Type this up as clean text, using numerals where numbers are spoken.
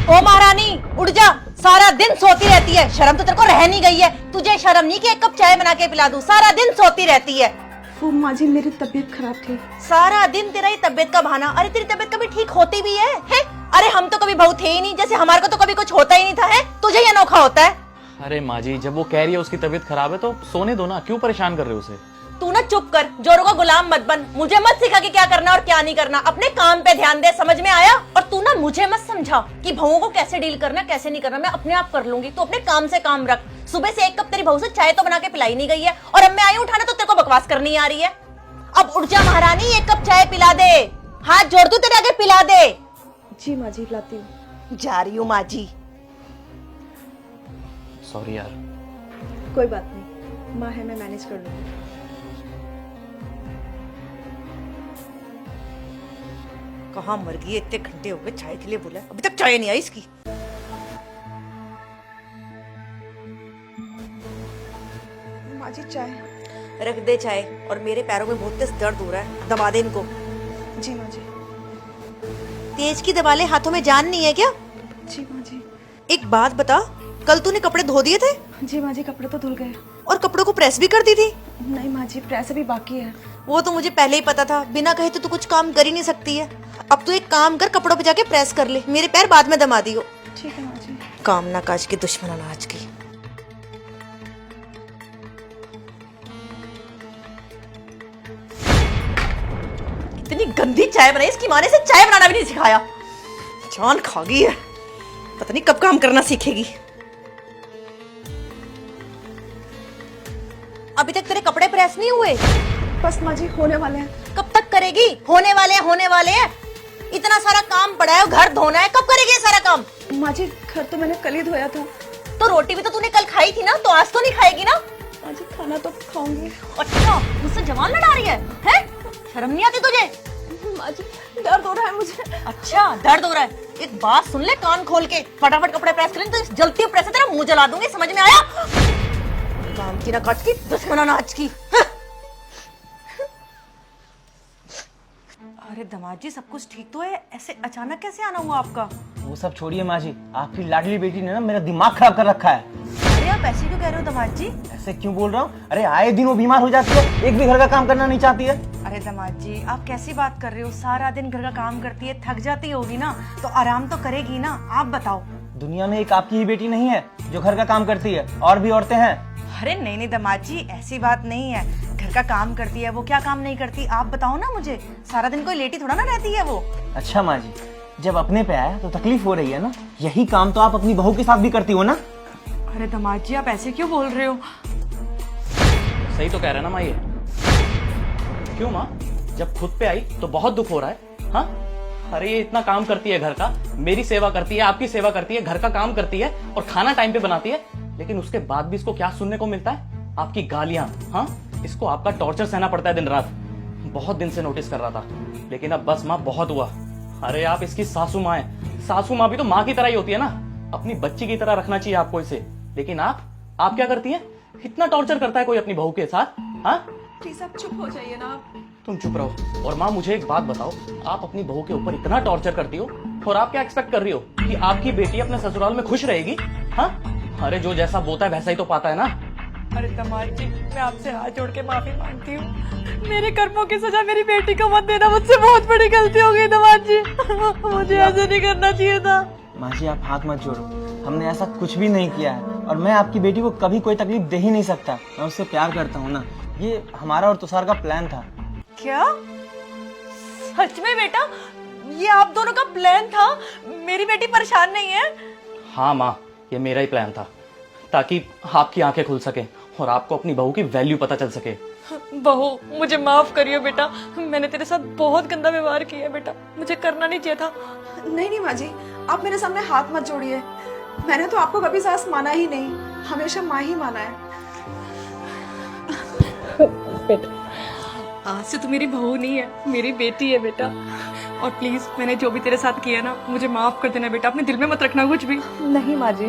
ओ महारानी उठ जा, सारा दिन सोती रहती है, शर्म तो तेरे को रह नहीं गई है। तुझे शर्म नहीं कि एक कप चाय बना के पिला दूं? सारा दिन सोती रहती है। वो माँ जी मेरी तबीयत खराब थी। सारा दिन तेरा ही तबीयत का बहाना। अरे तेरी तबीयत कभी ठीक होती भी है? अरे हम तो कभी बहू थे ही नहीं, जैसे हमारे को तो कभी कुछ होता ही नहीं था। है तुझे ही अनोखा होता है। अरे माँ जी, जब वो कह रही है उसकी तबीयत खराब है तो सोने दो ना, क्यों परेशान कर रहे हो उसे? तू ना चुप कर, जोरों का गुलाम मत बन। मुझे मत सिखा कि क्या करना और क्या नहीं करना। अपने काम पे ध्यान दे, समझ में आया? और तू ना मुझे मत समझा कि बहुओं को कैसे डील करना कैसे नहीं करना। मैं अपने आप कर लूंगी, तू अपने काम से काम रख। सुबह से एक कप तेरी बहू से चाय तो बना के पिलाई नहीं गई है, और अब मैं आई उठाना तो तेरे को बकवास करनी आ रही है। अब उठ जा महारानी, एक कप चाय पिला दे। हाथ जोड़ दूं तेरे आगे, पिला दे। जी माँ जी लाती हूँ। जा रही हूँ माँ जी। सॉरी यार। कोई बात नहीं, माँ है, मैं मैनेज कर लूंगी। कहाँ मर गई? इतने घंटे हो गए चाय के लिए बोला, अभी तक चाय नहीं आई इसकी। माँ जी चाय। रख दे चाय। और मेरे पैरों में बहुत तेज दर्द हो रहा है, दबा दे इनको। जी माँ जी। तेज की दबा ले, हाथों में जान नहीं है क्या? जी माँ जी। एक बात बता, कल तूने कपड़े धो दिए थे? जी माँ जी, कपड़े तो धुल गए। और कपड़ों को प्रेस भी कर दी थी? नहीं माँ जी, प्रेस अभी बाकी है। वो तो मुझे पहले ही पता था, बिना कहे तो तू कुछ काम कर ही नहीं सकती है। अब तू एक काम कर, कपड़ों पे जाके प्रेस कर ले, मेरे पैर बाद में दमा दियो। ठीक है माँ जी। काम ना काज की दुश्मन अनाज की। इतनी गंदी चाय बनाई, इसकी माँ ने इसे चाय बनाना भी नहीं सिखाया। जान खा गई है, पता नहीं कब काम करना सीखेगी। अभी तक तेरे कपड़े प्रेस नहीं हुए? बस माँ जी होने वाले हैं। कब तक करेगी? होने वाले हैं, होने वाले हैं। इतना सारा काम पड़ा है, घर धोना है, कब करेगी ये सारा काम? माँ जी घर तो मैंने कल ही धोया था। तो रोटी भी तो तूने कल खाई थी ना, तो आज तो नहीं खाएगी ना? माँ जी खाना तो खाऊंगी। अच्छा, मुझसे जवान लड़ा रही है? शर्म नहीं आती तुझे? माँ जी दर्द हो रहा है मुझे। अच्छा दर्द हो रहा है? एक बात सुन ले कान खोल के, फटाफट कपड़े प्रेस कर ले, तो जलती प्रेस से तेरा मुंह जला दूंगी, समझ में आया? काम की ना काज की, दुश्मन अनाज की। अरे दमाद जी, सब कुछ ठीक तो है, ऐसे अचानक कैसे आना हुआ आपका? वो सब छोड़िए माँ जी, आपकी लाडली बेटी ने ना मेरा दिमाग खराब कर रखा है। अरे आप ऐसे क्यों कह रहे हो दमाद जी? ऐसे क्यों बोल रहा हूँ? अरे आए दिन वो बीमार हो जाती है, एक भी घर का काम करना नहीं चाहती है। अरे दमाद जी, आप कैसी बात कर रहे हो? सारा दिन घर का काम करती है, थक जाती होगी ना, तो आराम तो करेगी ना। आप बताओ। दुनिया में एक आपकी ही बेटी नहीं है जो घर का काम करती है, और भी औरतें हैं। अरे नहीं नहीं दमाद जी, ऐसी बात नहीं है। घर का काम करती है, वो क्या काम नहीं करती? आप बताओ ना मुझे। सारा दिन कोई लेटी थोड़ा ना रहती है वो। अच्छा माँ जी, जब अपने पे आया तो तकलीफ हो रही है ना, यही काम तो आप अपनी बहू के साथ भी करती हो ना। अरे दमाद जी, आप ऐसे क्यों बोल रहे हो? सही तो कह रहे ना माँ ये। क्यों माँ, जब खुद पे आई तो बहुत दुख हो रहा है? हाँ, अरे ये इतना काम करती है घर का, मेरी सेवा करती है, आपकी सेवा करती है, घर का काम करती है और खाना टाइम पे बनाती है, लेकिन उसके बाद भी इसको क्या सुनने को मिलता है? आपकी गालियां। हाँ, इसको आपका टॉर्चर सहना पड़ता है दिन रात। बहुत दिन से नोटिस कर रहा था, लेकिन अब बस माँ बहुत हुआ। अरे आप इसकी सासू माँ है, सासू माँ भी तो माँ की तरह ही होती है ना, अपनी बच्ची की तरह रखना चाहिए आपको इसे। लेकिन आप क्या करती हैं? इतना टॉर्चर करता है कोई अपनी बहू के साथ? हाँ, प्लीज आप चुप हो जाइए ना। आप तुम चुप रहो। और माँ मुझे एक बात बताओ, आप अपनी बहू के ऊपर इतना टॉर्चर करती हो और आप क्या एक्सपेक्ट कर रही हो कि आपकी बेटी अपने ससुराल में खुश रहेगी? हाँ, अरे जो जैसा बोता है वैसा ही तो पाता है ना। अरे दमाद जी, मैं आपसे हाथ जोड़ के माफी मांगती हूँ। मेरे कर्मों की सजा मेरी बेटी को मत देना, मुझसे बहुत बड़ी गलती हो गई दमाद जी। मुझे ऐसे नहीं करना चाहिए था। माँ जी आप हाथ मत जोड़ो, हमने ऐसा कुछ भी नहीं किया है, और मैं आपकी बेटी को कभी कोई तकलीफ दे ही नहीं सकता। मैं उससे प्यार करता हूँ ना, ये हमारा और तुषार का प्लान था। क्या सच में बेटा, ये आप दोनों का प्लान था? मेरी बेटी परेशान नहीं है? हाँ माँ, ये मेरा ही प्लान था, ताकि आपकी आंखें खुल सके और आपको अपनी बहू की वैल्यू पता चल सके। बहू मुझे माफ करियो बेटा, मैंने तेरे साथ बहुत गंदा व्यवहार किया है बेटा, मुझे करना नहीं चाहिए था। नहीं नहीं माँ जी, आप मेरे सामने हाथ मत जोड़िए। मैंने तो आपको कभी सास माना ही नहीं, हमेशा माँ ही माना है। आज से तू मेरी बहू नहीं है, मेरी बेटी है बेटा। और प्लीज मैंने जो भी तेरे साथ किया ना, मुझे माफ कर देना बेटा, अपने दिल में मत रखना कुछ भी। नहीं माँ जी,